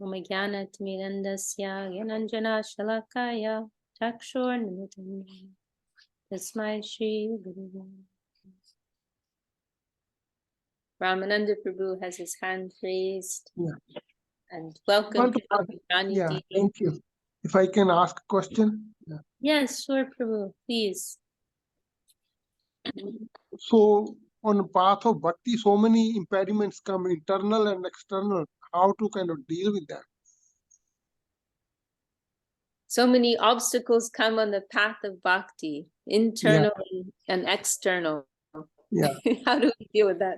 Omagyanatmirandasya Gyananjana Shalakaya Chakshornamitam Tasmai Shri Guru. Ramananda Prabhu has his hand raised. Yeah. And welcome. Yeah, thank you. If I can ask a question? Yeah. Yes, sure, Prabhu, please. So, on the path of bhakti, so many impediments come, internal and external. How to kind of deal with that? So many obstacles come on the path of bhakti, internal and external. Yeah. How do we deal with that?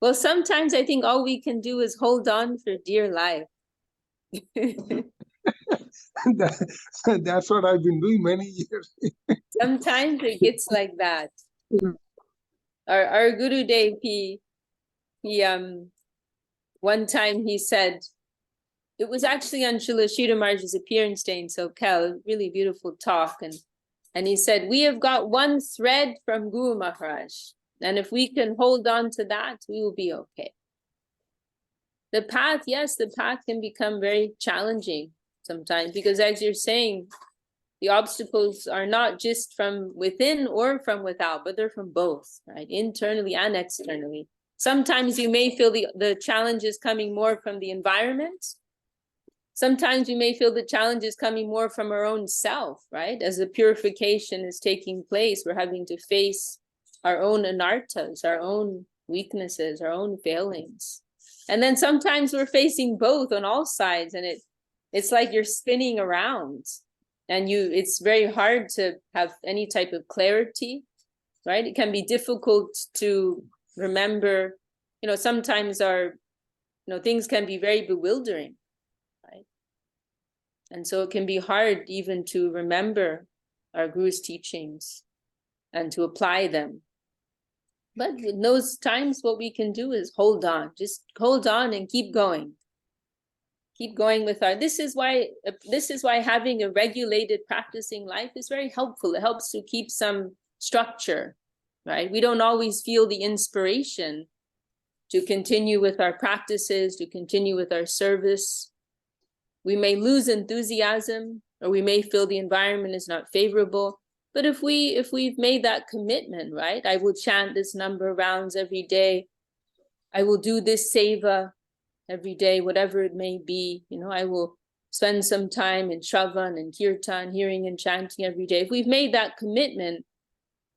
Well, sometimes I think all we can do is hold on for dear life. That's what I've been doing many years. Sometimes it gets like that. Our Guru Dev, he one time he said, it was actually on Srila Sridhar Maharaj's appearance day in Sokel, a really beautiful talk, and he said, we have got one thread from Guru Maharaj, and if we can hold on to that, we will be okay. The path, yes, the path can become very challenging sometimes, because as you're saying, the obstacles are not just from within or from without, but they're from both, right? Internally and externally. Sometimes you may feel the challenges coming more from the environment. Sometimes we may feel the challenges coming more from our own self, right? As the purification is taking place, we're having to face our own anarthas, our own weaknesses, our own failings. And then sometimes we're facing both on all sides, and it's like you're spinning around, and it's very hard to have any type of clarity, right? It can be difficult to remember, sometimes things can be very bewildering, right? And so it can be hard even to remember our Guru's teachings and to apply them. But in those times, what we can do is hold on, just hold on and keep going. Keep going with this is why having a regulated practicing life is very helpful. It helps to keep some structure, right? We don't always feel the inspiration to continue with our practices, to continue with our service. We may lose enthusiasm, or we may feel the environment is not favorable. But if we've made that commitment, right? I will chant this number of rounds every day. I will do this seva every day, whatever it may be. I will spend some time in Shravan and Kirtan, hearing and chanting every day. If we've made that commitment,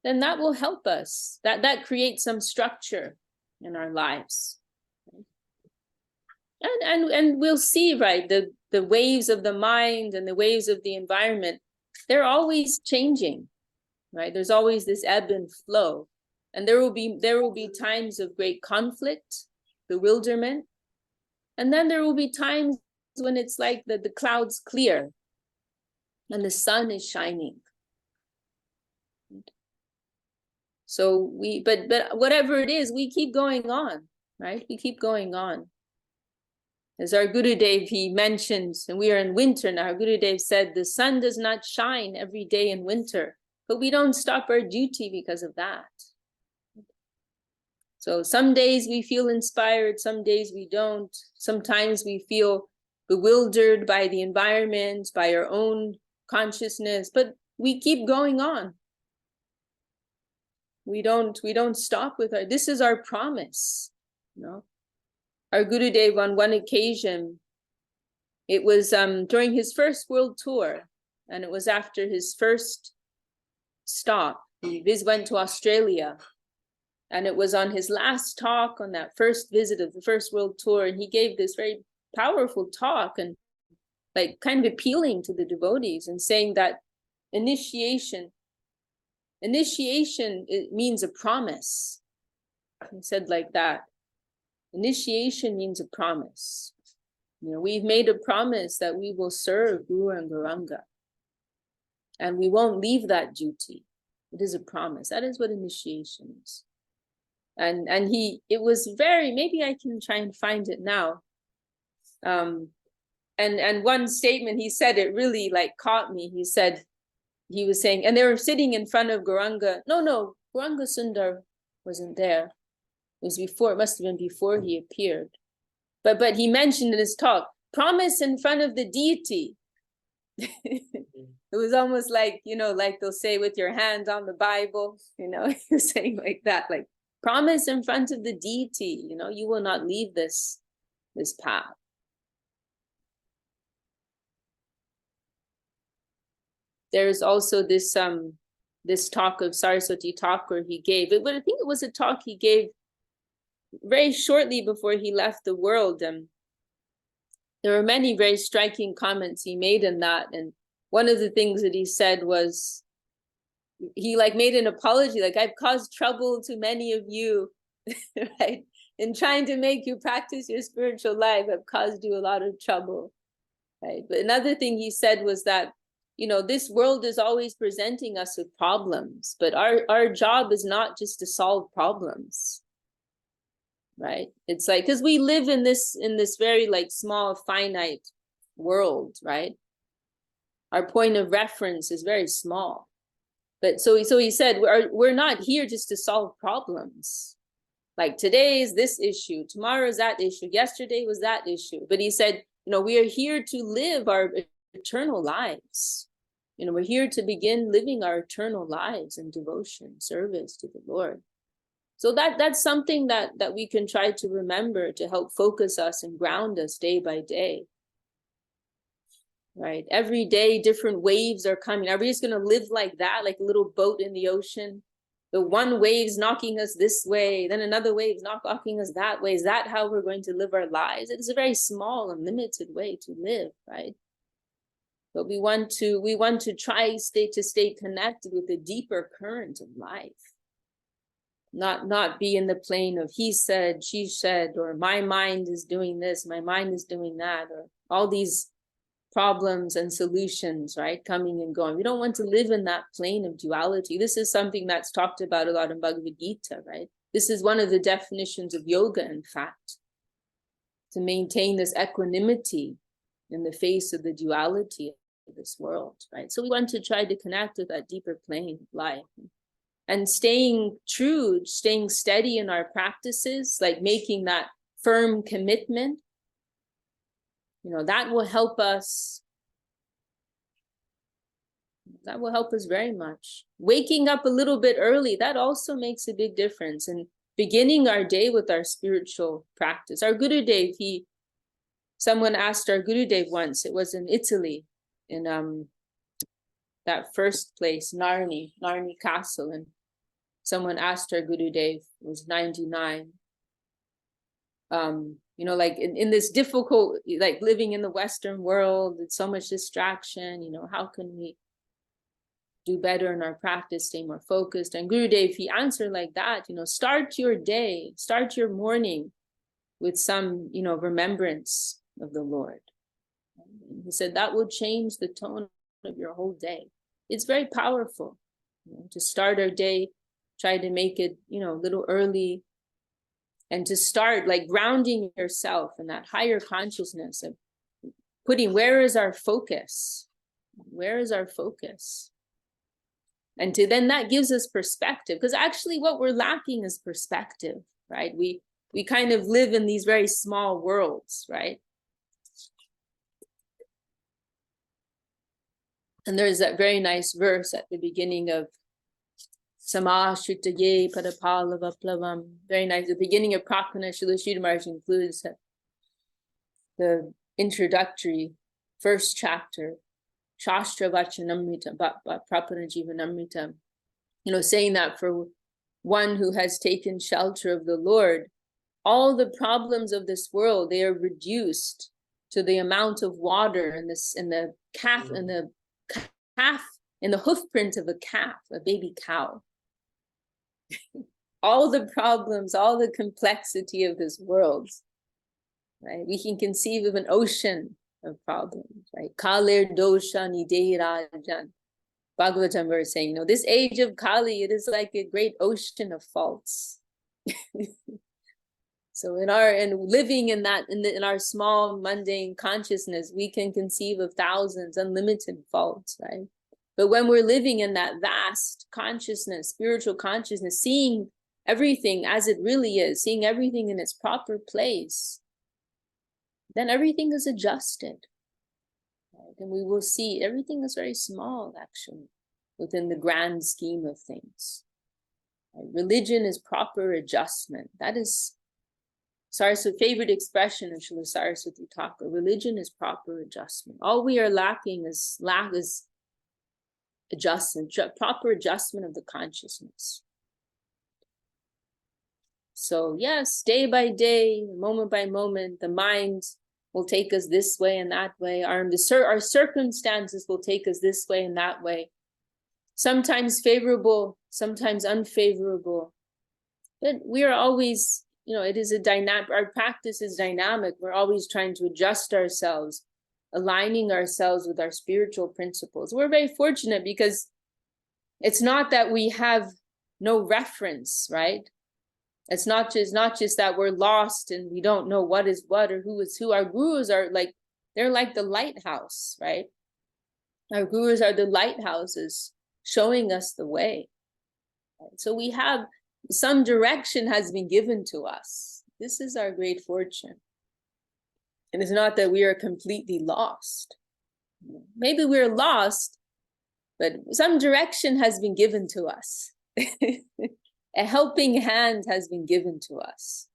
then that will help us. That creates some structure in our lives. And we'll see, right, the waves of the mind and the waves of the environment, they're always changing, right? There's always this ebb and flow. And there will be times of great conflict, bewilderment. And then there will be times when it's like the clouds clear and the sun is shining. So but whatever it is, we keep going on, right? We keep going on. As our Gurudev, he mentioned, and we are in winter now, our Gurudev said, the sun does not shine every day in winter, but we don't stop our duty because of that. So some days we feel inspired, some days we don't. Sometimes we feel bewildered by the environment, by our own consciousness, but we keep going on. We don't stop with this is our promise, Our Gurudev, on one occasion, it was during his first world tour, and it was after his first stop. He went to Australia, and it was on his last talk on that first visit of the first world tour, and he gave this very powerful talk, and like kind of appealing to the devotees and saying that initiation, it means a promise. He said like that. Initiation means a promise. We've made a promise that we will serve Guru and Gauranga, and we won't leave that duty. It is a promise. That is what initiation is. And it was very, maybe I can try and find it now. And one statement he said, it really like caught me. He was saying, and they were sitting in front of Gauranga. No, Gauranga Sundar wasn't there. It was before, it must have been before he appeared. But he mentioned in his talk, promise in front of the deity. It was almost like, like they'll say with your hand on the Bible, you're saying like that, like promise in front of the deity, you will not leave this path. There's also this talk of Saraswati Thakur he gave, but I think it was a talk he gave very shortly before he left the world. There were many very striking comments he made in that. And one of the things that he said was, he made an apology, like, I've caused trouble to many of you, right? In trying to make you practice your spiritual life, I've caused you a lot of trouble, right? But another thing he said was that, this world is always presenting us with problems, but our job is not just to solve problems, right? It's like, because we live in this very small, finite world, right? Our point of reference is very small. But so he said, we're not here just to solve problems. Like today is this issue, tomorrow is that issue, yesterday was that issue. But he said, we are here to live our eternal lives. We're here to begin living our eternal lives in devotion, service to the Lord. So that's something that we can try to remember to help focus us and ground us day by day. Right? Every day, different waves are coming. Are we just going to live like that, like a little boat in the ocean? The one wave's knocking us this way, then another wave's knocking us that way. Is that how we're going to live our lives? It is a very small and limited way to live, right? But we want to try to stay connected with the deeper current of life. Not be in the plane of he said, she said, or my mind is doing this, my mind is doing that, or all these problems and solutions, right, coming and going. We don't want to live in that plane of duality. This is something that's talked about a lot in Bhagavad Gita, right? This is one of the definitions of yoga, in fact, to maintain this equanimity in the face of the duality of this world, right? So we want to try to connect with that deeper plane of life. And staying true, staying steady in our practices, like making that firm commitment, that will help us. That will help us very much. Waking up a little bit early, that also makes a big difference. And beginning our day with our spiritual practice. Our Gurudev, someone asked our Gurudev once, it was in Italy, in that first place, Narni Castle, and someone asked our Gurudev, it was 99, like in this difficult, like living in the Western world, it's so much distraction, how can we do better in our practice, stay more focused? And Gurudev, he answered like that, start your day, start your morning with some, remembrance of the Lord. And he said that will change the tone of your whole day. It's very powerful, to start our day, try to make it, a little early, and to start like grounding yourself in that higher consciousness of putting, where is our focus? Where is our focus? And then that gives us perspective, because actually what we're lacking is perspective, right? We kind of live in these very small worlds, right? And there's that very nice verse at the beginning of Samashritaye Padapalavaplavam. Very nice. The beginning of Prakana Srila Sridhar Maharaj includes the introductory first chapter, Shastra Vachanamrita, Prapana Jivanamrita, saying that for one who has taken shelter of the Lord, all the problems of this world, they are reduced to the amount of water in the hoof print of a calf, a baby cow. All the problems, all the complexity of this world, right? We can conceive of an ocean of problems, right? Kalir dosha niderajan. Bhagavatam verse saying, this age of Kali, it is like a great ocean of faults. So living in that, in our small mundane consciousness, we can conceive of thousands, unlimited faults, right? But when we're living in that vast consciousness, spiritual consciousness, seeing everything as it really is, seeing everything in its proper place, then everything is adjusted. Right? And we will see everything is very small, actually, within the grand scheme of things. Right? Religion is proper adjustment. That is Saraswati's favorite expression of Srila Saraswati Thakur. Religion is proper adjustment. All we are lacking is adjustment, proper adjustment of the consciousness. So yes, day by day, moment by moment, the mind will take us this way and that way. Our circumstances will take us this way and that way. Sometimes favorable, sometimes unfavorable. But we are always, it is a dynamic, our practice is dynamic. We're always trying to adjust ourselves, aligning ourselves with our spiritual principles. We're very fortunate because it's not that we have no reference, right? It's not just that we're lost and we don't know what is what or who is who. Our gurus are like, they're like the lighthouse, right? Our gurus are the lighthouses showing us the way. Right? So we have some direction has been given to us. This is our great fortune. And it's not that we are completely lost. Maybe we're lost, but some direction has been given to us. A helping hand has been given to us.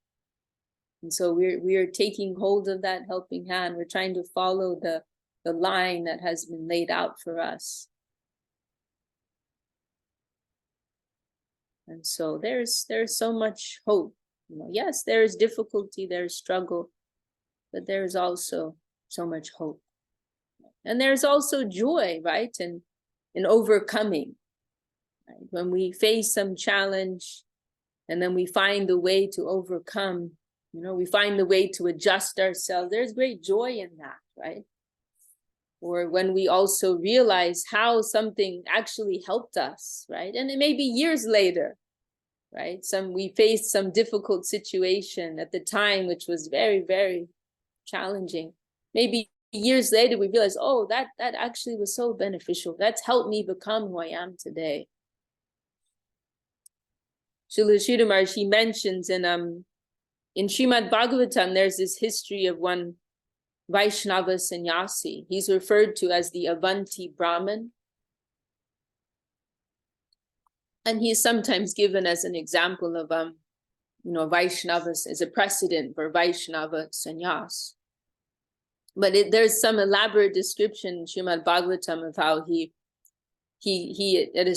And so we are taking hold of that helping hand. We're trying to follow the line that has been laid out for us. And so there's so much hope. Yes, there is difficulty, there's struggle, but there's also so much hope. And there's also joy, right? In overcoming. Right? When we face some challenge and then we find a way to overcome, we find a way to adjust ourselves, there's great joy in that, right? Or when we also realize how something actually helped us, right? And it may be years later, right? We faced some difficult situation at the time, which was very, very challenging. Maybe years later, we realize, oh, that actually was so beneficial. That's helped me become who I am today. Srila Sridhar Maharaj, he mentions in Srimad Bhagavatam, there's this history of one Vaishnava sannyasi. He's referred to as the Avanti Brahmin. And he is sometimes given as an example of, Vaishnavas as a precedent for Vaishnava sannyas. But there's some elaborate description in Srimad Bhagavatam of how he had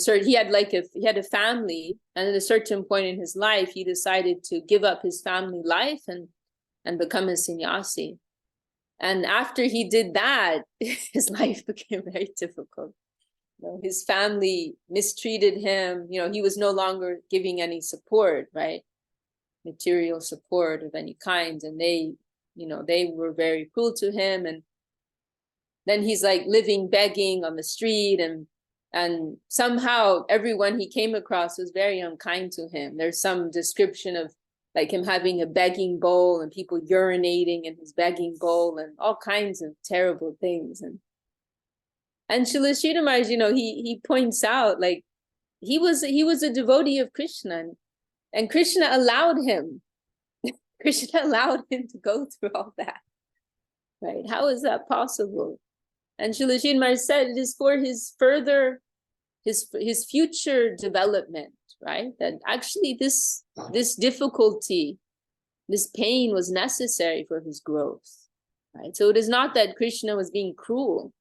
a family, and at a certain point in his life, he decided to give up his family life and become a sannyasi. And after he did that, his life became very difficult. His family mistreated him. He was no longer giving any support, right? Material support of any kind. And they were very cruel to him. And then he's like living, begging on the street. And somehow everyone he came across was very unkind to him. There's some description of like him having a begging bowl and people urinating in his begging bowl and all kinds of terrible things. And Srila Sridhar Maharaj, he points out, like, he was a devotee of Krishna, and Krishna allowed him. Krishna allowed him to go through all that, right? How is that possible? And Srila Sridhar Maharaj said it is for his future development, right? That actually this difficulty, this pain was necessary for his growth, right? So it is not that Krishna was being cruel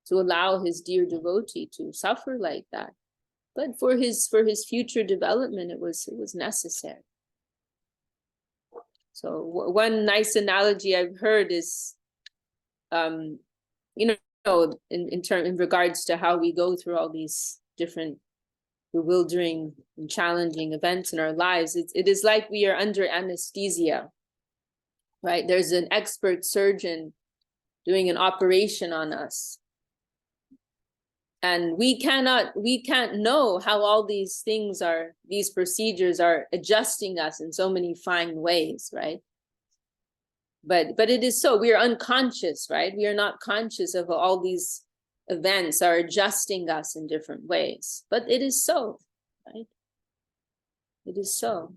to allow his dear devotee to suffer like that, but for his future development, it was necessary. So one nice analogy I've heard is, in regards to how we go through all these different bewildering and challenging events in our lives, it is like we are under anesthesia, right? There's an expert surgeon doing an operation on us. And we can't know how all these procedures are adjusting us in so many fine ways, right? But it is so, we are unconscious, right? We are not conscious of all these events are adjusting us in different ways, but it is so, right? It is so.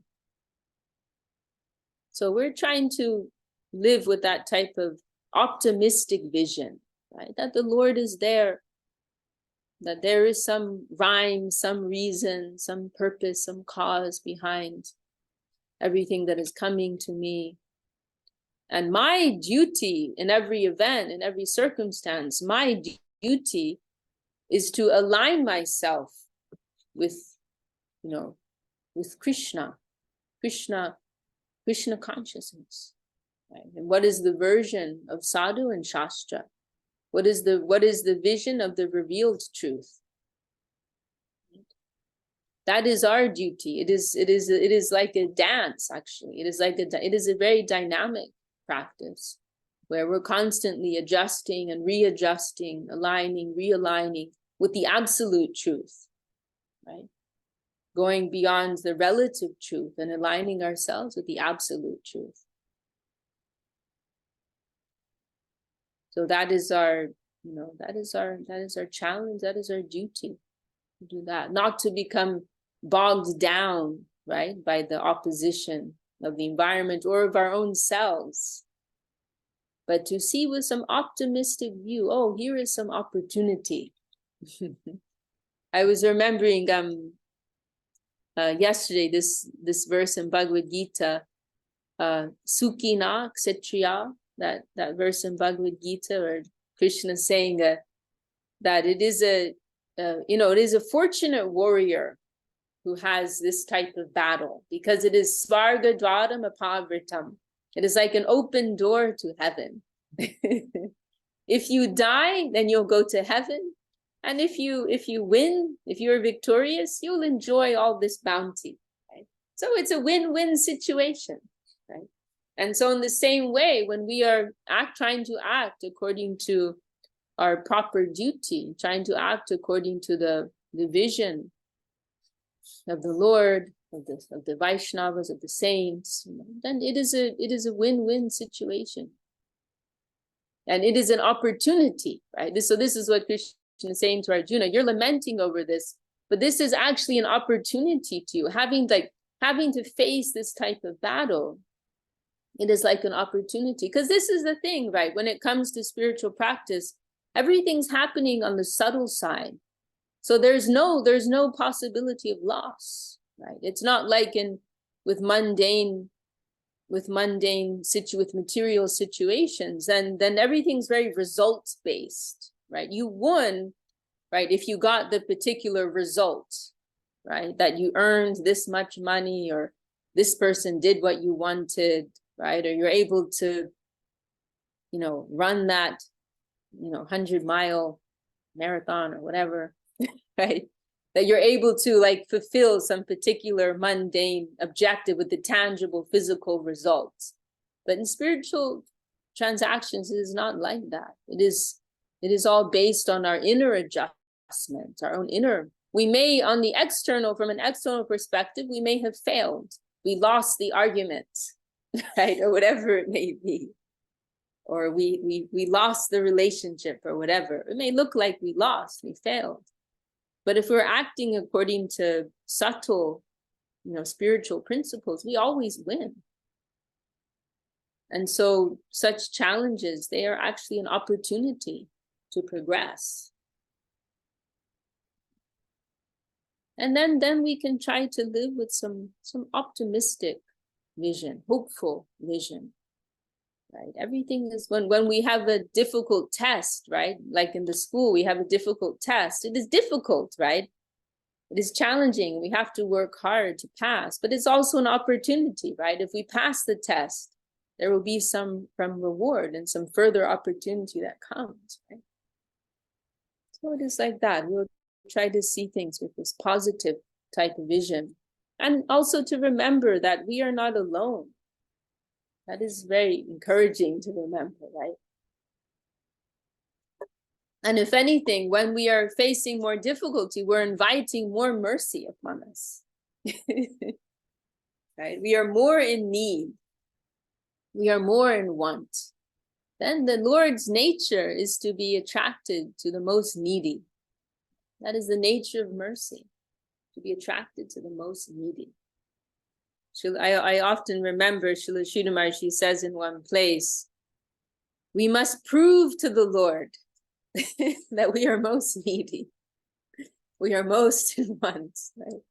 So we're trying to live with that type of optimistic vision, right? That the Lord is there, that there is some rhyme, some reason, some purpose, some cause behind everything that is coming to me. And my duty in every event, in every circumstance, my duty is to align myself with, with Krishna consciousness. Right? And what is the version of sadhu and shastra? What is the vision of the revealed truth? That is our duty. It is like a dance, actually. It is a very dynamic practice where we're constantly adjusting and readjusting, aligning, realigning with the absolute truth, right? Going beyond the relative truth and aligning ourselves with the absolute truth. So that is our, that is our challenge, that is our duty to do that, not to become bogged down, right, by the opposition of the environment or of our own selves, but to see with some optimistic view, oh, here is some opportunity. I was remembering yesterday this verse in Bhagavad Gita, Sukhina Kshetriya, that verse in Bhagavad Gita where Krishna is saying that it is a fortunate warrior who has this type of battle, because it is Svarga Dwaram Apavritam. It is like an open door to heaven. If you die, then you'll go to heaven. And if you win, if you're victorious, you'll enjoy all this bounty. Right? So it's a win-win situation. Right? And so in the same way, when we are trying to act according to our proper duty, trying to act according to the vision of the Lord, of the Vaishnavas, of the saints, then it is a win-win situation. And it is an opportunity, right? So this is what Krishna is saying to Arjuna. You're lamenting over this, but this is actually an opportunity to you. Having to face this type of battle, it is like an opportunity. Because this is the thing, right? When it comes to spiritual practice, everything's happening on the subtle side. So there's no possibility of loss, right? It's not like with material situations, then everything's very results based, right? You won, right? If you got the particular result, right? That you earned this much money, or this person did what you wanted, right? Or you're able to, run that, 100-mile marathon or whatever. Right? That you're able to fulfill some particular mundane objective with the tangible physical results. But in spiritual transactions, it is not like that. It is all based on our inner adjustment, our own inner. We may, from an external perspective, we may have failed. We lost the argument, right? Or whatever it may be. Or we lost the relationship or whatever. It may look like we failed. But if we're acting according to subtle, spiritual principles, we always win. And so such challenges, they are actually an opportunity to progress. And then we can try to live with some optimistic vision, hopeful vision. Right? Everything is when we have a difficult test, right? Like in the school, we have a difficult test. It is difficult, right? It is challenging. We have to work hard to pass, but it's also an opportunity, right? If we pass the test, there will be some reward and some further opportunity that comes, right? So it is like that. We'll try to see things with this positive type of vision, and also to remember that we are not alone. That is very encouraging to remember, right? And if anything, when we are facing more difficulty, we're inviting more mercy upon us. Right? We are more in need. We are more in want. Then the Lord's nature is to be attracted to the most needy. That is the nature of mercy, to be attracted to the most needy. I often remember Srila Sridhar Maharaj says in one place We must prove to the Lord that we are most needy. We are most in want, right?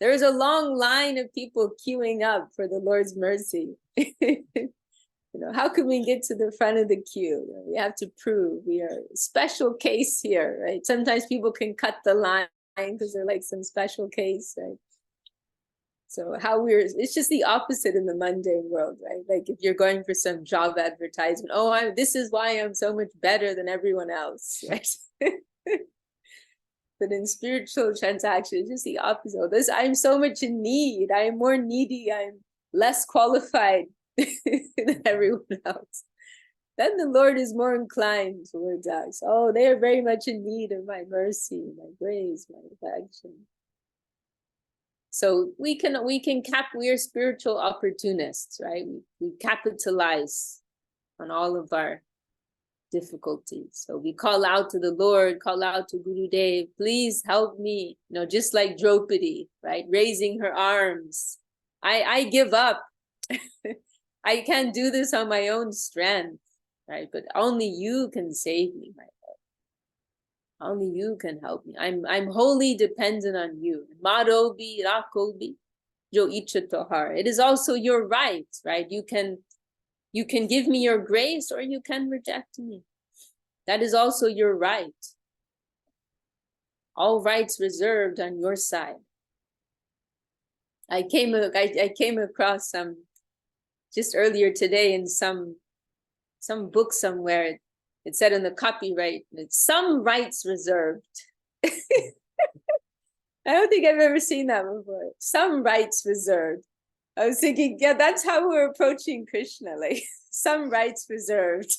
There is a long line of people queuing up for the Lord's mercy. How can we get to the front of the queue? We have to prove we are a special case here, right? Sometimes people can cut the line because they're like some special case, right? So it's just the opposite in the mundane world, right? Like if you're going for some job advertisement, this is why I'm so much better than everyone else, right? But in spiritual transactions, it's just the opposite. I'm so much in need. I am more needy. I'm less qualified than everyone else. Then the Lord is more inclined towards us. Oh, they are very much in need of my mercy, my grace, my affection. So we are spiritual opportunists, right? We capitalize on all of our difficulties. So we call out to the Lord, call out to Guru Dev, please help me. Just like Draupadi, right? Raising her arms. I give up. I can't do this on my own strength, right? But only you can save me, my Lord. Only you can help me. I'm wholly dependent on you. Marobi, Rakobi, Jo Icha Tohar. It is also your right, right? You can give me your grace or you can reject me. That is also your right. All rights reserved on your side. I came across just earlier today in some book somewhere. It said in the copyright, some rights reserved. I don't think I've ever seen that before. Some rights reserved. I was thinking, yeah, that's how we're approaching Krishna, like some rights reserved.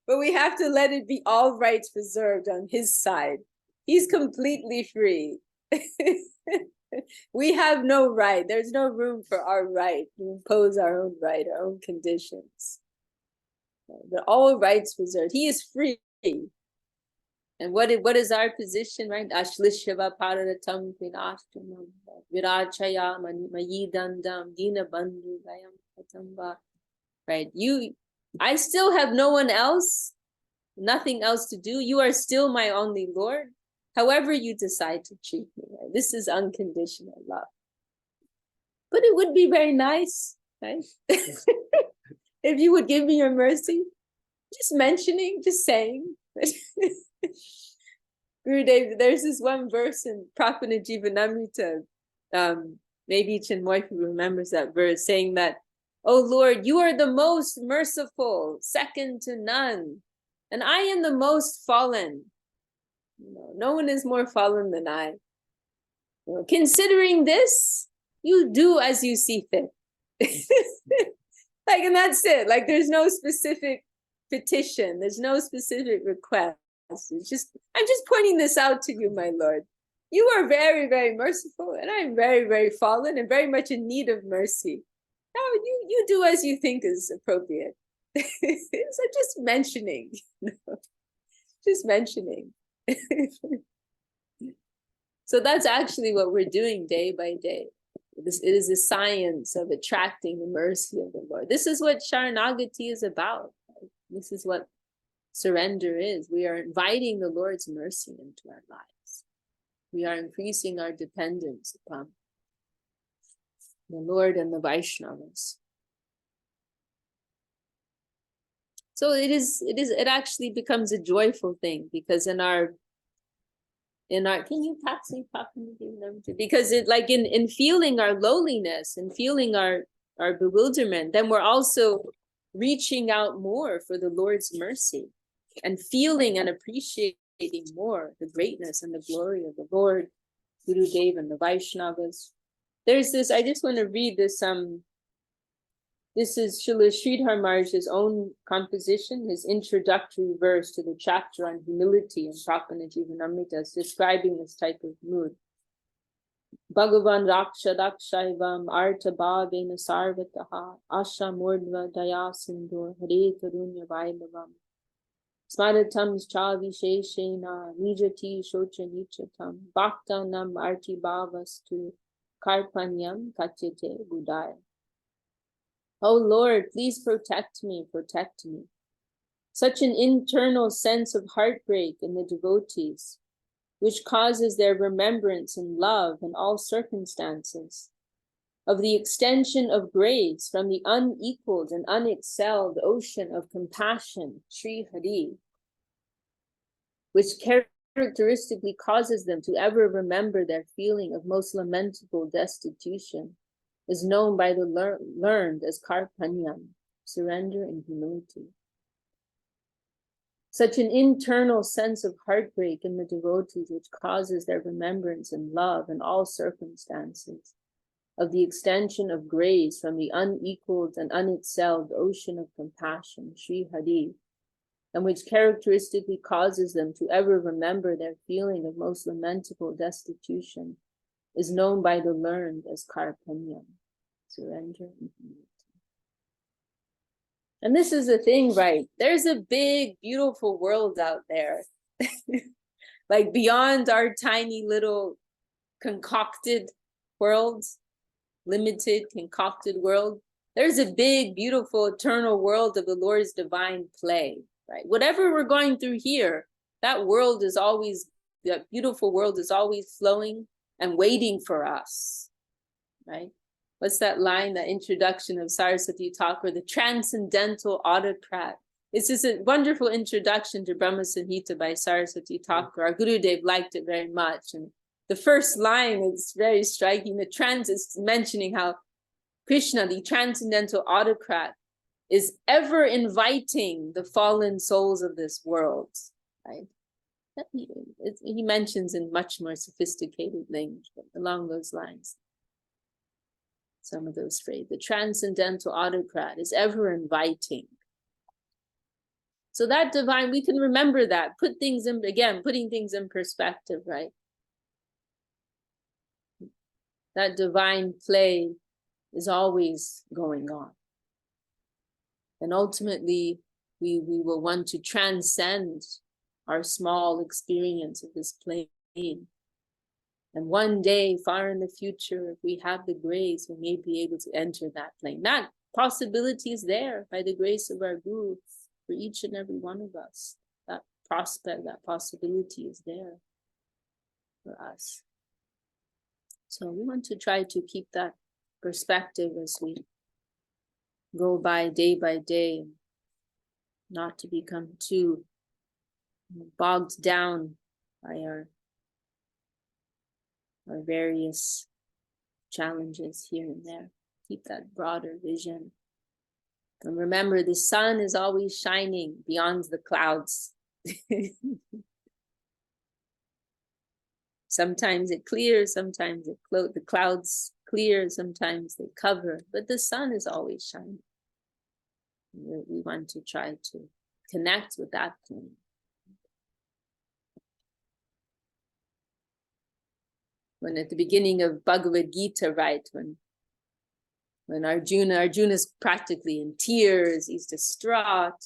But we have to let it be all rights reserved on his side. He's completely free. We have no right. There's no room for our right to impose our own right, our own conditions. But all rights reserved. He is free. And what is our position, right? Ashlishava pararatam vinashtamam virachaya mayidandam dina bandhu gayam patamba. Right? I still have no one else, nothing else to do. You are still my only Lord. However you decide to treat me, right? This is unconditional love. But it would be very nice, right? If you would give me your mercy, just mentioning, just saying. Gurudev, there's this one verse in Prapana Jivanamrita, maybe Chinmoy remembers that verse, saying that, oh Lord, you are the most merciful, second to none, and I am the most fallen. No one is more fallen than I. Considering this, you do as you see fit. And that's it. There's no specific petition. There's no specific request. I'm just pointing this out to you, my Lord. You are very, very merciful, and I'm very, very fallen and very much in need of mercy. Now you do as you think is appropriate. So just mentioning. Just mentioning. So that's actually what we're doing day by day. It is the science of attracting the mercy of the Lord. This is what Sharanagati is about. Right? This is what surrender is. We are inviting the Lord's mercy into our lives. We are increasing our dependence upon the Lord and the Vaishnavas. So it actually becomes a joyful thing, because in our can you because it in feeling our lowliness and feeling our bewilderment, then we're also reaching out more for the Lord's mercy and feeling and appreciating more the greatness and the glory of the Lord, Guru Dev and the Vaishnavas. There's this, I just want to read this, this is Srila Sridhar Maharaj's own composition, his introductory verse to the chapter on humility in Prapana Jivanamrita, describing this type of mood. Bhagavan Raksha Rakshaivam Arta Bhavena Sarvataha Asha Murdva Daya Sindhu Hare Karunya Vaibhavam Smaratam Chavi Sheshena Nijati Shocha Nichatam Bhakta Nam Arti Bhavastu Karpanyam Katyate Budaya. Oh Lord, please protect me, protect me. Such an internal sense of heartbreak in the devotees, which causes their remembrance and love in all circumstances, of the extension of grace from the unequaled and unexcelled ocean of compassion, Sri Hari, which characteristically causes them to ever remember their feeling of most lamentable destitution, is known by the learned as karpanyam, surrender and humility. Such an internal sense of heartbreak in the devotees, which causes their remembrance and love in all circumstances, of the extension of grace from the unequaled and unexcelled ocean of compassion, Sri Hari, and which characteristically causes them to ever remember their feeling of most lamentable destitution, is known by the learned as karpanyam, surrender and humility. And this is the thing, right? There's a big, beautiful world out there. Like beyond our tiny little concocted world, limited concocted world, there's a big, beautiful, eternal world of the Lord's divine play, right? Whatever we're going through here, that world is always, that beautiful world is always flowing and waiting for us, right? What's that line, that introduction of Saraswati Thakur, the transcendental autocrat? It's just a wonderful introduction to Brahma Samhita by Saraswati Thakur. Our Gurudev liked it very much. And the first line is very striking. It's mentioning how Krishna, the transcendental autocrat, is ever inviting the fallen souls of this world, right? He mentions in much more sophisticated language, but along those lines. Some of those phrases. The transcendental autocrat is ever inviting. So that divine, we can remember that, put things in, again, putting things in perspective, right? That divine play is always going on. And ultimately, we will want to transcend our small experience of this plane. And one day, far in the future, if we have the grace, we may be able to enter that plane. That possibility is there by the grace of our Guru for each and every one of us. That prospect, that possibility is there for us. So we want to try to keep that perspective as we go by day, not to become too bogged down by our various challenges here and there. Keep that broader vision. And remember, the sun is always shining beyond the clouds. Sometimes it clears, sometimes the clouds clear, sometimes they cover, but the sun is always shining. We want to try to connect with that plane. When at the beginning of Bhagavad Gita, right, when Arjuna's practically in tears, he's distraught.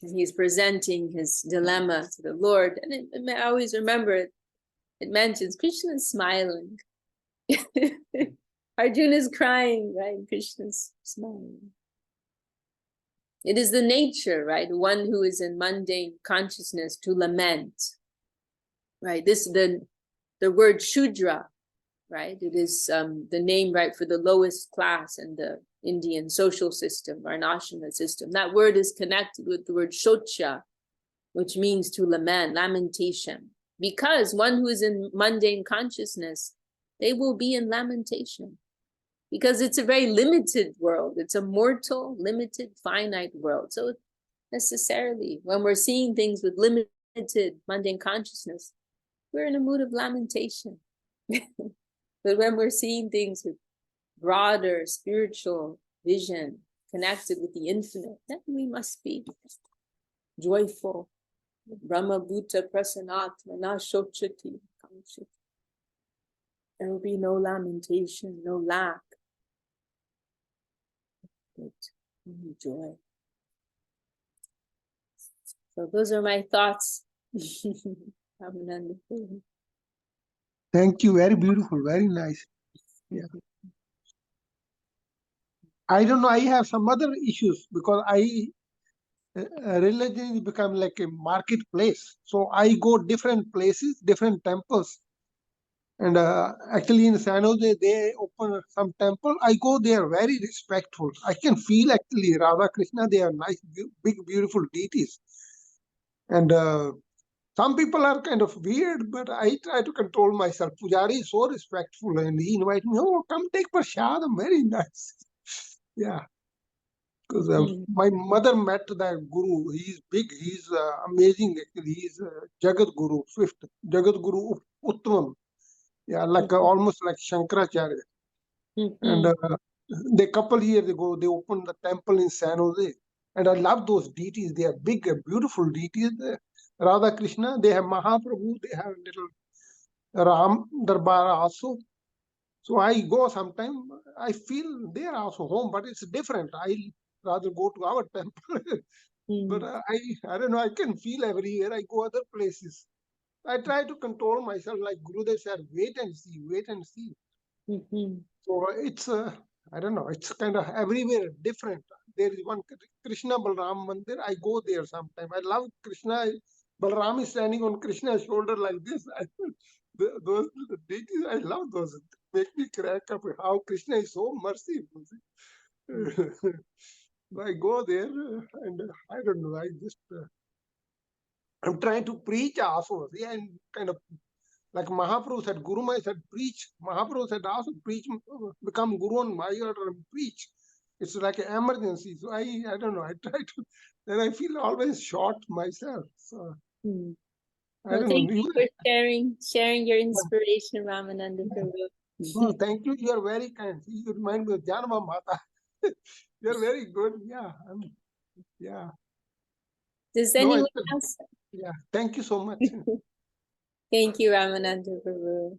And he's presenting his dilemma to the Lord. And I always remember it mentions Krishna's smiling. Arjuna's crying, right? Krishna's smiling. It is the nature, right? One who is in mundane consciousness to lament, right? The word Shudra, right? It is the name, right, for the lowest class in the Indian social system, Varnashana system. That word is connected with the word Shocha, which means to lament, lamentation. Because one who is in mundane consciousness, they will be in lamentation. Because it's a very limited world. It's a mortal, limited, finite world. So necessarily, when we're seeing things with limited, mundane consciousness, we're in a mood of lamentation. But when we're seeing things with broader spiritual vision, connected with the infinite, then we must be joyful. Brahma Bhuta Prasanatma Na Shochati. There will be no lamentation, no lack. But only joy. So those are my thoughts. Thank you. Very beautiful. Very nice. Yeah. I don't know. I have some other issues because religion has become like a marketplace. So I go different places, different temples. And actually in San Jose, they open some temple. I go there very respectful. I can feel actually Radha Krishna, they are nice, big, beautiful deities. And some people are kind of weird, but I try to control myself. Pujari is so respectful and he invited me, oh, come take prasad. Very nice. Yeah. Because my mother met that guru. He's big. He's amazing. Actually, he's Jagat Guru, fifth Jagat Guru Uttam. Yeah, like almost like Shankaracharya. And they couple years ago, they opened the temple in San Jose. And I love those deities. They are big, beautiful deities. Radha Krishna, they have Mahaprabhu, they have little Ram Darbar also. So I go sometime. I feel they are also home, but it's different. I rather go to our temple. But I don't know. I can feel everywhere. I go other places. I try to control myself. Like Gurudev said, wait and see, wait and see. So it's I don't know. It's kind of everywhere different. There is one Krishna Balram Mandir. I go there sometime. I love Krishna. Balram is standing on Krishna's shoulder like this. Those deities, I love those. Make me crack up. How Krishna is so merciful. I go there and I don't know. I just I'm trying to preach also. Yeah, and kind of like Mahaprabhu said, Guru Mai said, preach. Mahaprabhu said also preach, become Guru on my order and preach. It's like an emergency. So I don't know. I try to, then I feel always short myself. So I Well, don't thank know. you for sharing your inspiration, Ramananda Prabhu. Oh, thank you. You are very kind. You remind me of Janama Mata. You are very good. Yeah. Yeah. Does No, anyone else? yeah. Thank you so much. Thank you, Ramananda Prabhu.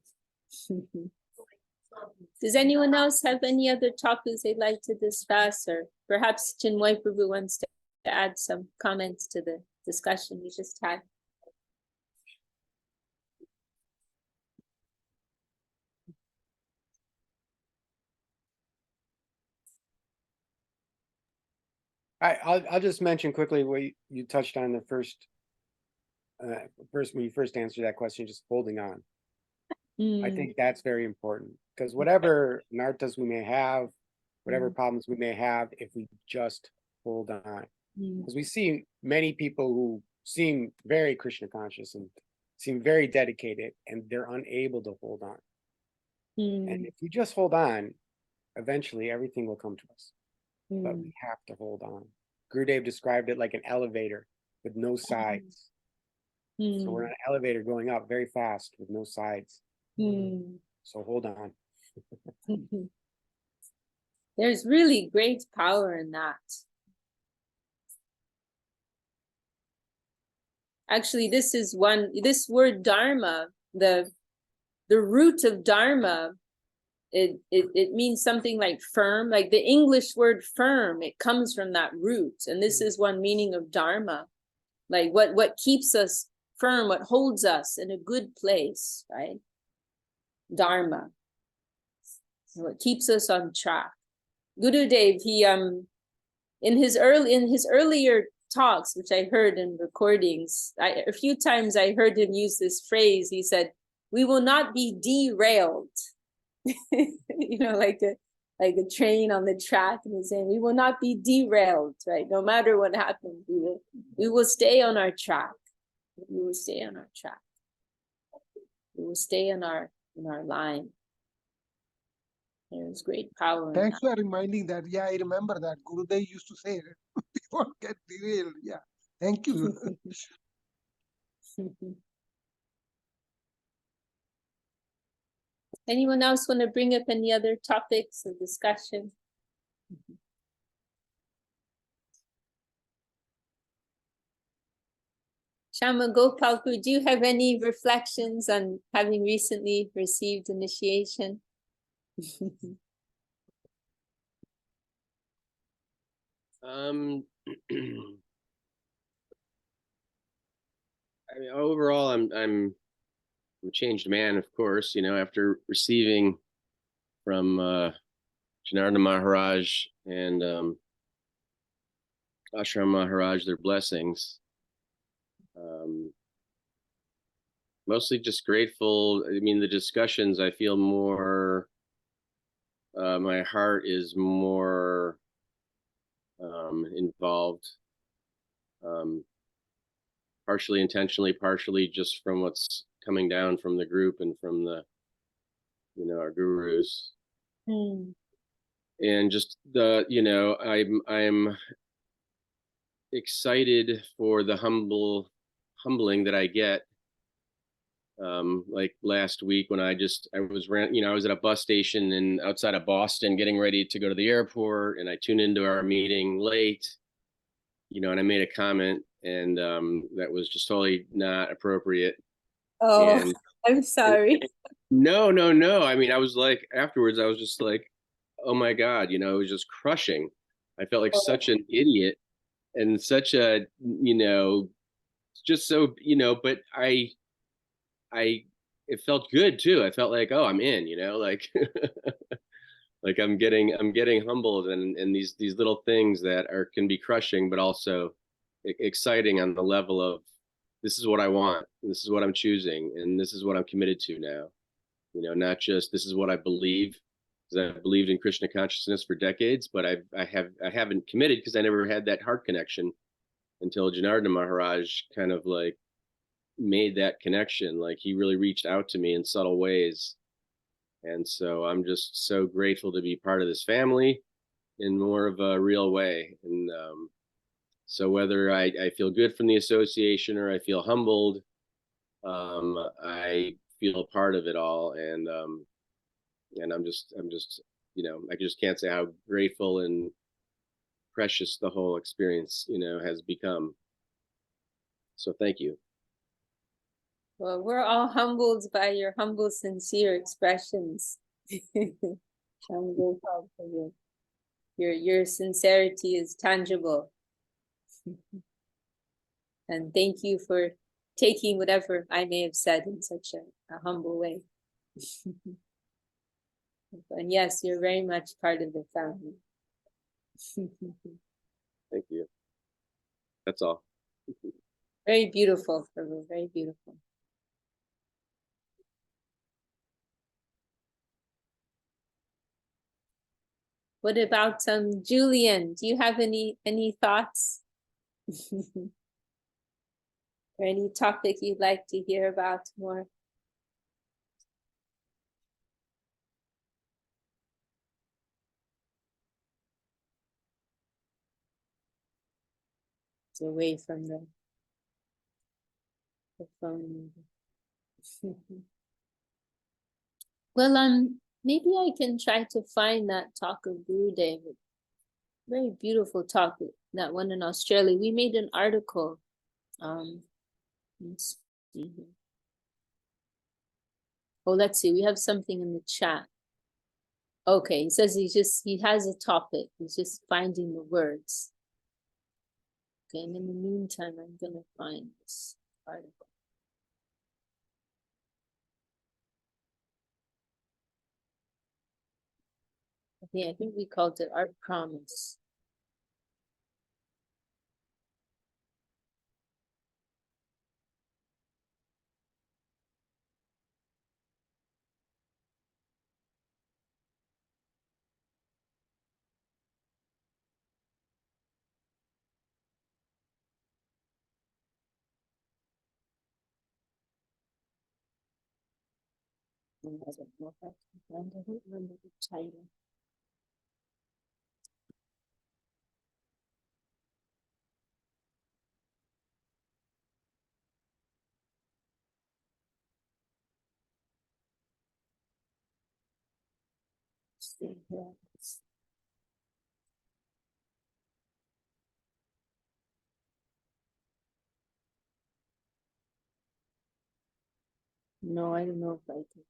Does anyone else have any other topics they'd like to discuss, or perhaps Chinmoy Prabhu wants to add some comments to the discussion we just had? I'll just mention quickly what you touched on the first when you first answered that question, just holding on. I think that's very important because whatever nartas we may have, whatever problems we may have, if we just hold on, because we see many people who seem very Krishna conscious and seem very dedicated, and they're unable to hold on. And if we just hold on, eventually everything will come to us. But we have to hold on. Gurudev described it like an elevator with no sides. So we're on an elevator going up very fast with no sides. So hold on. There's really great power in that. Actually, this word dharma, the root of dharma, it means something like firm, like the English word firm, it comes from that root. And this is one meaning of dharma, like what keeps us firm, what holds us in a good place, right? Dharma, what keeps us on track. Gurudev, he in his earlier talks, which I heard in recordings, a few times I heard him use this phrase. He said, "We will not be derailed." You know, like a train on the track, and he's saying, "We will not be derailed, right? No matter what happens, we will stay on our track. We will stay on our track. We will stay in our line." There's great power. Thanks for reminding that. Yeah, I remember that. Gurudev used to say, "We won't get derailed." Yeah, thank you. Anyone else want to bring up any other topics of discussion? Shama Gopalku, do you have any reflections on having recently received initiation? I mean, overall, I'm a changed man, of course. You know, after receiving from Janardana Maharaj and Ashram Maharaj their blessings. Mostly just grateful. I mean, the discussions, I feel more, my heart is more involved, partially intentionally, partially just from what's coming down from the group and from the, our gurus. And just the, I'm excited for the humbling that I get. Like last week when I was I was at a bus station and outside of Boston getting ready to go to the airport, and I tuned into our meeting late, and I made a comment, and that was just totally not appropriate. Oh, and, I'm sorry. No. I mean, I was like, afterwards, I was just like, oh my God, it was just crushing. I felt like such an idiot and such a, just so, but it felt good too. I felt like, oh, I'm in, like, like I'm getting humbled, and these little things that can be crushing, but also exciting on the level of, this is what I want, this is what I'm choosing, and this is what I'm committed to now. Not just this is what I believe, because I believed in Krishna consciousness for decades, but I haven't committed because I never had that heart connection until Janardana Maharaj kind of like made that connection. Like he really reached out to me in subtle ways. And so I'm just so grateful to be part of this family in more of a real way. And so whether I feel good from the association or I feel humbled, I feel part of it all. And I'm just, I just can't say how grateful and precious the whole experience, has become. So thank you. Well, we're all humbled by your humble, sincere expressions. I'm grateful for you. Your sincerity is tangible. And thank you for taking whatever I may have said in such a humble way. And yes, you're very much part of the family. Thank you. That's all. Very beautiful, Prabhu, very beautiful. What about Julian? Do you have any thoughts? Or any topic you'd like to hear about more? It's away from the phone. Well, maybe I can try to find that talk of Guru David. Very beautiful talk, that one in Australia. We made an article. Let's see here. Oh, let's see. We have something in the chat. Okay, he says he has a topic. He's just finding the words. Okay, and in the meantime, I'm gonna find this article. I think we called it Our Promise. I don't know if I can find it. I don't remember the title. Let's see here. No, I don't know if I can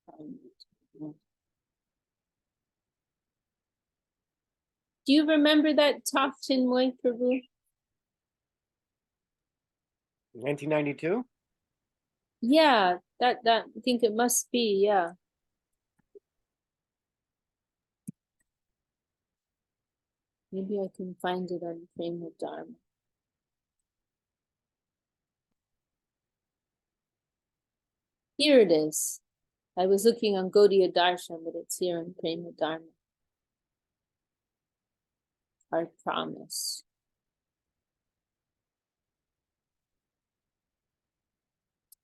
find it. No. Do you remember that talk, Chinmoy Prabhu? 1992? Yeah, that I think it must be, yeah. Maybe I can find it on Prema Dharma. Here it is. I was looking on Gaudiya Darshan, but it's here in Prema Dharma. Our promise.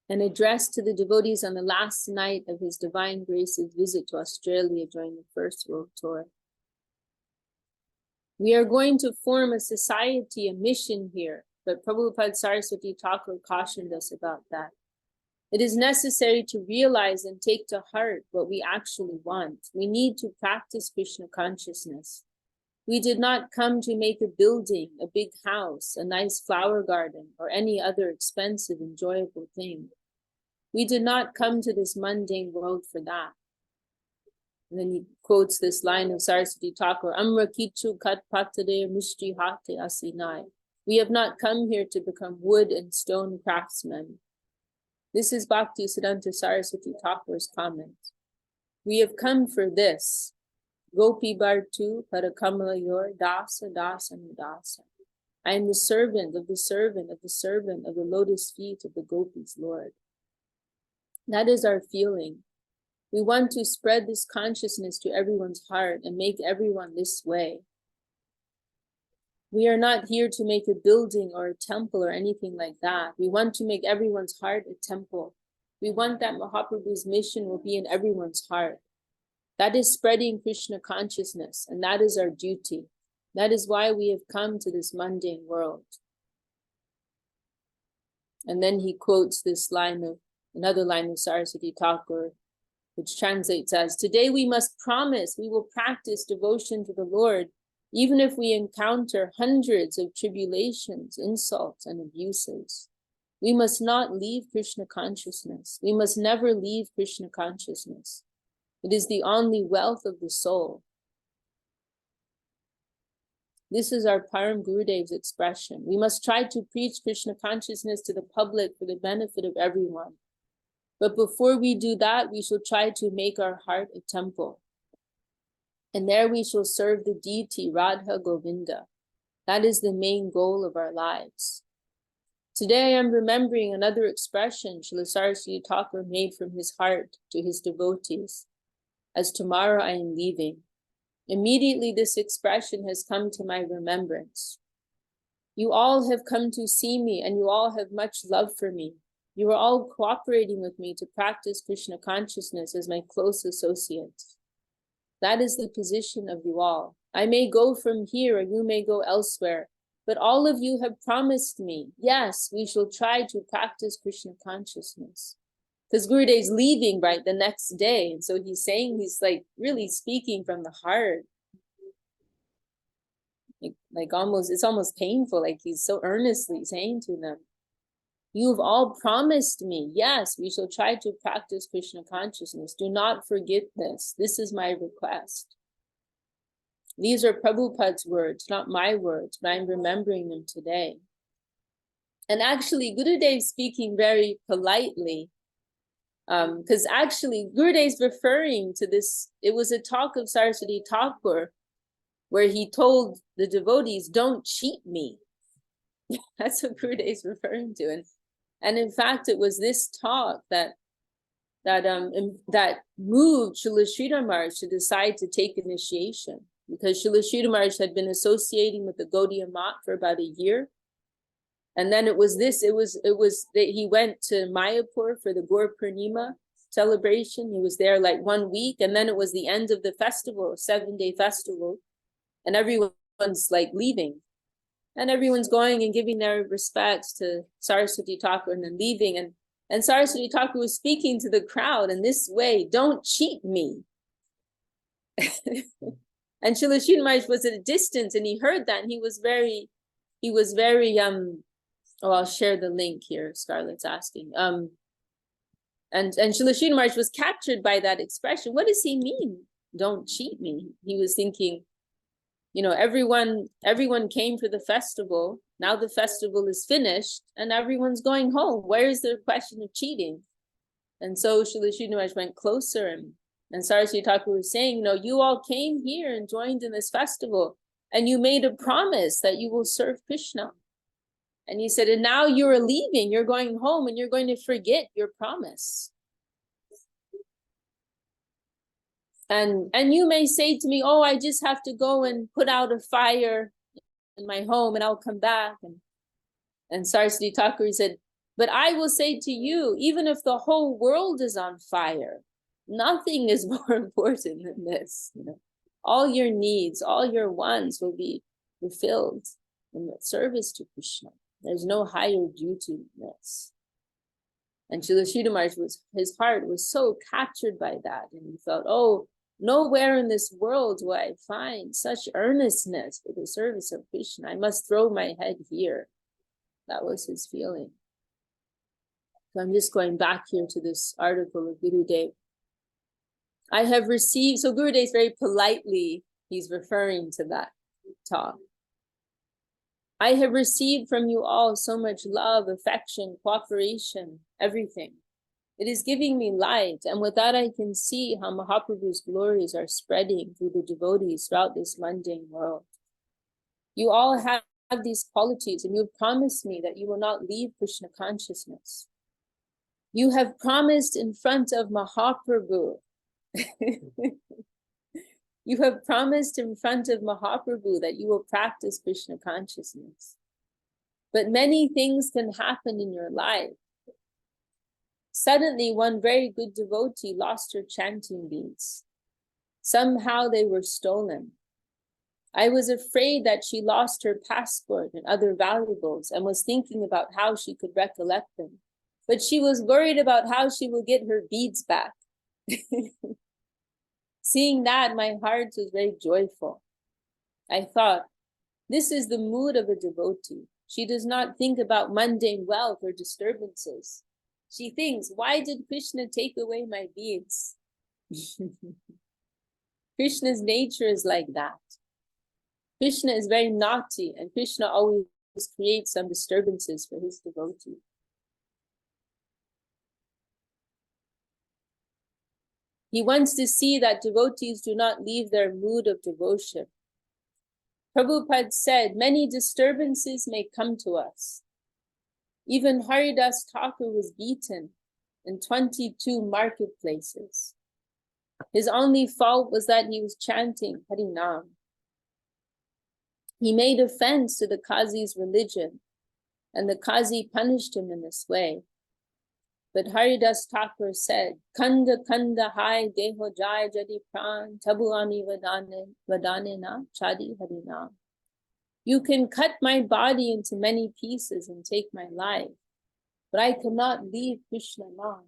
An address to the devotees on the last night of His Divine Grace's visit to Australia during the First World Tour. We are going to form a society, a mission here, but Prabhupada Saraswati Thakur cautioned us about that. It is necessary to realize and take to heart what we actually want. We need to practice Krishna consciousness. We did not come to make a building, a big house, a nice flower garden, or any other expensive, enjoyable thing. We did not come to this mundane world for that. And then he quotes this line of Saraswati Thakur, Amra kichu kat patade mishti hate asinai. We have not come here to become wood and stone craftsmen. This is Bhakti Siddhanta Saraswati Thakur's comment. We have come for this. Gopi Bartu Parakamala Yor Dasa Dasa Nudasa. I am the servant of the servant of the servant of the lotus feet of the Gopis, Lord. That is our feeling. We want to spread this consciousness to everyone's heart and make everyone this way. We are not here to make a building or a temple or anything like that. We want to make everyone's heart a temple. We want that Mahaprabhu's mission will be in everyone's heart. That is spreading Krishna consciousness, and that is our duty. That is why we have come to this mundane world. And then he quotes this line of, another line of Saraswati Thakur, which translates as, today we must promise we will practice devotion to the Lord, even if we encounter hundreds of tribulations, insults, and abuses. We must not leave Krishna consciousness. We must never leave Krishna consciousness. It is the only wealth of the soul. This is our Param Gurudev's expression. We must try to preach Krishna consciousness to the public for the benefit of everyone. But before we do that, we shall try to make our heart a temple. And there we shall serve the deity Radha Govinda. That is the main goal of our lives. Today I am remembering another expression Srila Saraswati Thakur made from his heart to his devotees. As tomorrow I am leaving. Immediately this expression has come to my remembrance. You all have come to see me and you all have much love for me. You are all cooperating with me to practice Krishna consciousness as my close associates. That is the position of you all. I may go from here or you may go elsewhere, but all of you have promised me, yes, we shall try to practice Krishna consciousness. Because Gurudev's leaving right the next day. And so he's saying, he's like really speaking from the heart. Like almost, it's almost painful. Like he's so earnestly saying to them, you've all promised me, yes, we shall try to practice Krishna consciousness. Do not forget this. This is my request. These are Prabhupada's words, not my words, but I'm remembering them today. And actually, Gurudev's speaking very politely. Because actually Gurudev's referring to this, it was a talk of Saraswati Thakur where he told the devotees, don't cheat me. That's what Gurudev's referring to. And in fact, it was this talk that moved Srila Sridhar Maharaj to decide to take initiation, because Srila Sridhar Maharaj had been associating with the Gaudiya Math for about a year. And then it was that he went to Mayapur for the Gaur Purnima celebration. He was there like 1 week, and then it was the end of the festival, 7-day festival, and everyone's like leaving. And everyone's going and giving their respects to Saraswati Thakur and then leaving. And Saraswati Thakur was speaking to the crowd in this way, don't cheat me. And Srila Sridhar Maharaj was at a distance and he heard that and he was very, oh, I'll share the link here, Scarlett's asking. And Srila Sridhar Maharaj was captured by that expression. What does he mean? Don't cheat me. He was thinking, you know, everyone came for the festival Now the festival is finished and everyone's going home. Where is the question of cheating? And so Srila Sridhar Maharaj went closer, and Saraswati Thakur was saying, you all came here and joined in this festival, and you made a promise that you will serve Krishna. And he said, and now you're leaving, you're going home, and you're going to forget your promise. And you may say to me, oh, I just have to go and put out a fire in my home and I'll come back. And Saraswati Thakur said, but I will say to you, even if the whole world is on fire, nothing is more important than this. All your needs, all your wants will be fulfilled in the service to Krishna. There's no higher duty than this. And Srila Sridhar Maharaj his heart was so captured by that. And he felt, oh, nowhere in this world do I find such earnestness for the service of Krishna. I must throw my head here. That was his feeling. So I'm just going back here to this article of Gurudev. I have received, so Gurudev very politely, he's referring to that talk. I have received from you all so much love, affection, cooperation, everything. It is giving me light, and with that I can see how Mahaprabhu's glories are spreading through the devotees throughout this mundane world. You all have these qualities, and you have promised me that you will not leave Krishna consciousness. You have promised in front of Mahaprabhu. You have promised in front of Mahaprabhu that you will practice Krishna consciousness. But many things can happen in your life. Suddenly, one very good devotee lost her chanting beads. Somehow they were stolen. I was afraid that she lost her passport and other valuables and was thinking about how she could recollect them. But she was worried about how she will get her beads back. Seeing that, my heart was very joyful. I thought, this is the mood of a devotee. She does not think about mundane wealth or disturbances. She thinks, why did Krishna take away my beads? Krishna's nature is like that. Krishna is very naughty, and Krishna always creates some disturbances for his devotee. He wants to see that devotees do not leave their mood of devotion. Prabhupada said, many disturbances may come to us. Even Haridas Thakur was beaten in 22 marketplaces. His only fault was that he was chanting Harinam. He made offense to the Qazi's religion, and the Qazi punished him in this way. But Haridas Thakur said, Kanda Kanda hai deho jai jadi pran tabuani vadane na chadi harinam. You can cut my body into many pieces and take my life, but I cannot leave Krishna Nam.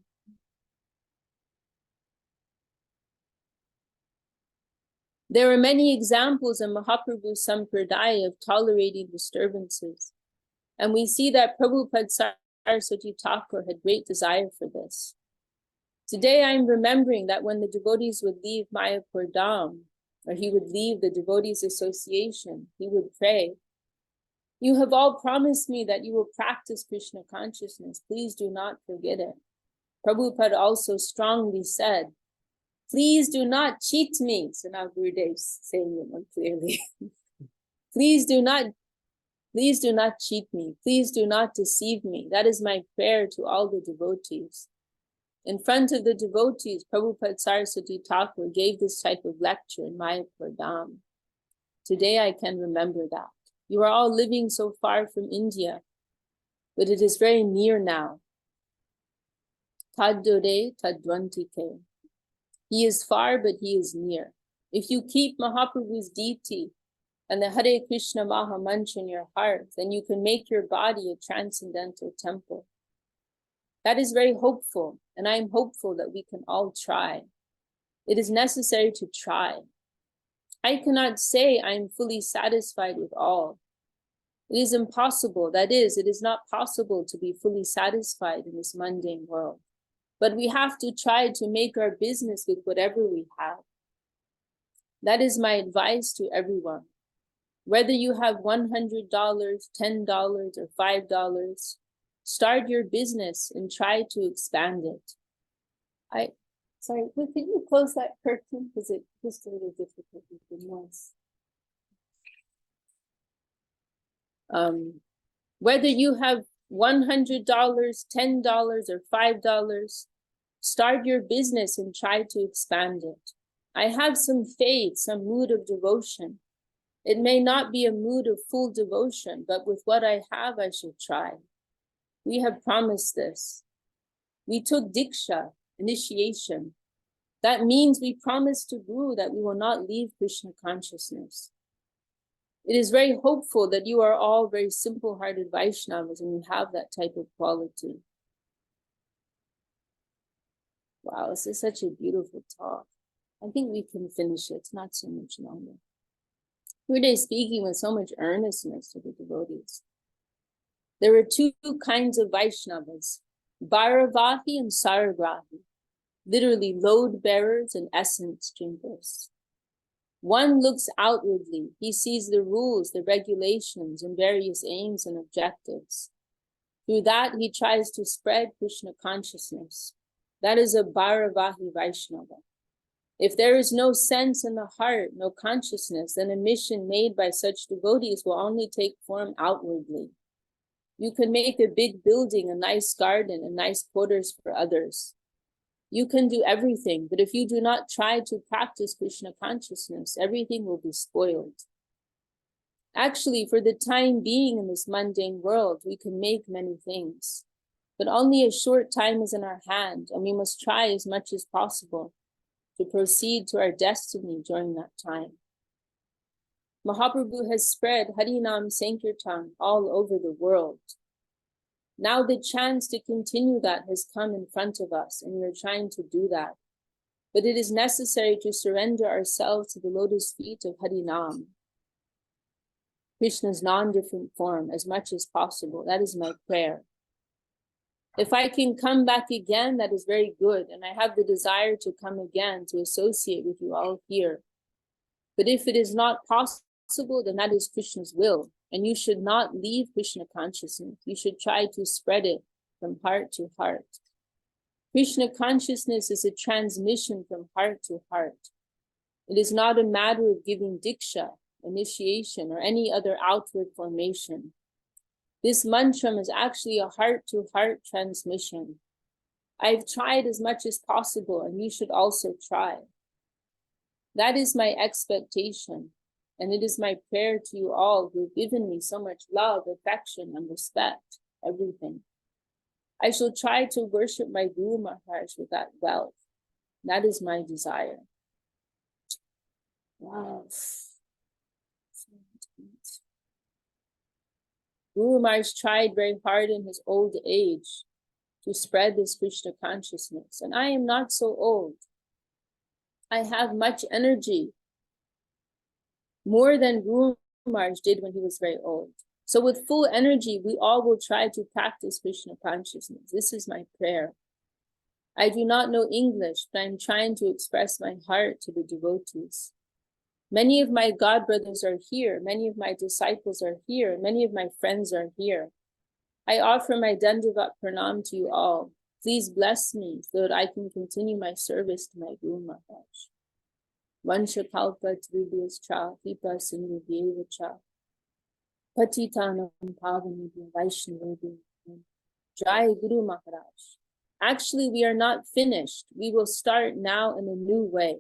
There are many examples in Mahaprabhu's Sampradaya of tolerating disturbances, and we see that Prabhupada Saraswati Thakur had great desire for this. Today I am remembering that when the devotees would leave Mayapur Dham, or he would leave the devotees association, he would pray, you have all promised me that you will practice Krishna consciousness. Please do not forget it. Prabhupada also strongly said, please do not cheat me. So now Gurudev's saying it more clearly. Please do not cheat me. Please do not deceive me. That is my prayer to all the devotees. In front of the devotees, Prabhupada Saraswati Thakur gave this type of lecture in Mayapur Dham. Today I can remember that. You are all living so far from India, but it is very near now. Taddore tadvantike. He is far, but he is near. If you keep Mahaprabhu's deity and the Hare Krishna Maha Mantra in your heart, then you can make your body a transcendental temple. That is very hopeful, and I am hopeful that we can all try. It is necessary to try. I cannot say I am fully satisfied with all. It is impossible. That is, it is not possible to be fully satisfied in this mundane world. But we have to try to make our business with whatever we have. That is my advice to everyone. Whether you have $100, $10, or $5, start your business and try to expand it. Sorry, can you close that curtain? Because it just a little difficult with the noise. Whether you have $100, $10, or $5, start your business and try to expand it. I have some faith, some mood of devotion. It may not be a mood of full devotion, but with what I have, I should try. We have promised this. We took Diksha, initiation. That means we promised to Guru that we will not leave Krishna consciousness. It is very hopeful that you are all very simple-hearted Vaishnavas and you have that type of quality. Wow, this is such a beautiful talk. I think we can finish it. It's not so much longer. Today speaking with so much earnestness to the devotees. There are two kinds of Vaishnavas, Bharavahi and Saragrahi, literally load bearers and essence drinkers. One looks outwardly, he sees the rules, the regulations, and various aims and objectives. Through that, he tries to spread Krishna consciousness. That is a Bharavahi Vaishnava. If there is no sense in the heart, no consciousness, then a mission made by such devotees will only take form outwardly. You can make a big building, a nice garden, and nice quarters for others. You can do everything, but if you do not try to practice Krishna consciousness, everything will be spoiled. Actually, for the time being in this mundane world, we can make many things, but only a short time is in our hand, and we must try as much as possible to proceed to our destiny during that time. Mahaprabhu has spread Harinam Sankirtan all over the world. Now the chance to continue that has come in front of us, and we are trying to do that. But it is necessary to surrender ourselves to the lotus feet of Harinam, Krishna's non-different form, as much as possible. That is my prayer. If I can come back again, that is very good, and I have the desire to come again to associate with you all here. But if it is not possible, then that is Krishna's will, and you should not leave Krishna consciousness. You should try to spread it from heart to heart. Krishna consciousness is a transmission from heart to heart. It is not a matter of giving diksha, initiation, or any other outward formation. This mantram is actually a heart-to-heart transmission. I've tried as much as possible, and you should also try. That is my expectation, and it is my prayer to you all who have given me so much love, affection, and respect, everything. I shall try to worship my Guru Maharaj with that wealth. That is my desire. Wow. Guru Maharaj tried very hard in his old age to spread this Krishna consciousness, and I am not so old. I have much energy, more than Guru Maharaj did when he was very old. So with full energy, we all will try to practice Krishna consciousness. This is my prayer. I do not know English, but I'm trying to express my heart to the devotees. Many of my godbrothers are here. Many of my disciples are here. Many of my friends are here. I offer my Dandavat Pranam to you all. Please bless me so that I can continue my service to my Guru Maharaj. Vansha kalpa tribhyascha kripa sindhubhyeva patitanam pavanebhyo vaishnavebhyo. Jai Guru Maharaj. Actually, we are not finished. We will start now in a new way.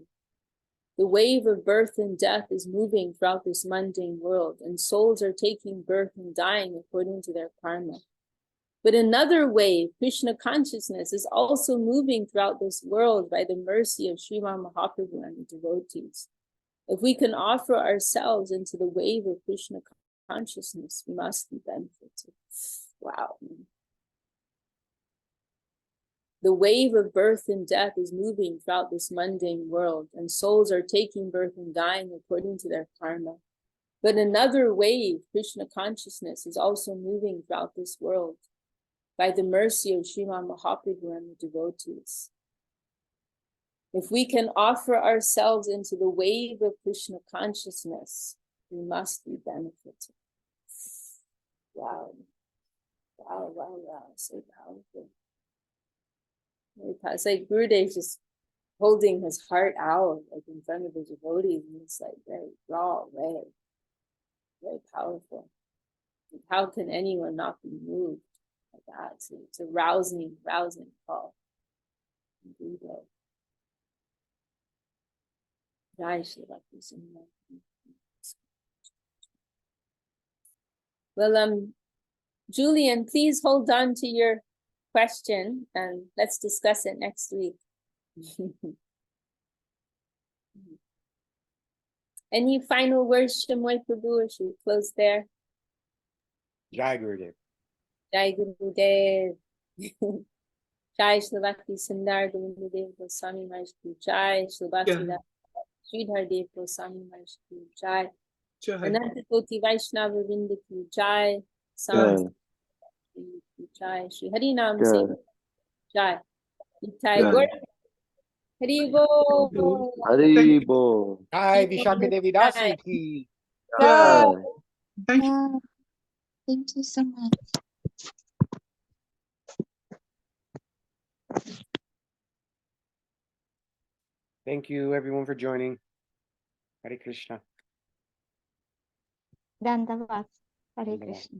The wave of birth and death is moving throughout this mundane world, and souls are taking birth and dying according to their karma. But another wave, Krishna consciousness, is also moving throughout this world by the mercy of Sriman Mahaprabhu and the devotees. If we can offer ourselves into the wave of Krishna consciousness, we must be benefited. Wow. The wave of birth and death is moving throughout this mundane world, and souls are taking birth and dying according to their karma. But another wave, Krishna consciousness, is also moving throughout this world by the mercy of Sriman Mahaprabhu and the devotees. If we can offer ourselves into the wave of Krishna consciousness, we must be benefited. Wow. Wow, wow, wow, so powerful. It's like Gurudev just holding his heart out, like in front of the devotees, and it's like very raw way, very powerful. Like, how can anyone not be moved like that? It's a rousing call. Gurudev. Jai Shri Bhakti Sangha. Well, Julian, please hold on to your question and let's discuss it next week. Any final words, Shamoy Prabhu, or should we close there? Jai Gurudev. Jai Gurudev. Jai Shri Bhakti Sundar Govindadev Goswami Maharaj Ki Jai. Shri Bhakti Sridhar Dev Goswami Maharaj Ki Jai. Ananta Koti Vaishnava Vrinda Ki Jai. Sam Ki Jai. Shri Hari Nam Seva Jai. Nitai Gaur. Hari Bo. Haribo. Jai Vishakha Devi Dasi ki. Jai. Thank you so much. Thank you everyone for joining. Hare Krishna. Dandavat. Hare Dandavat. Krishna.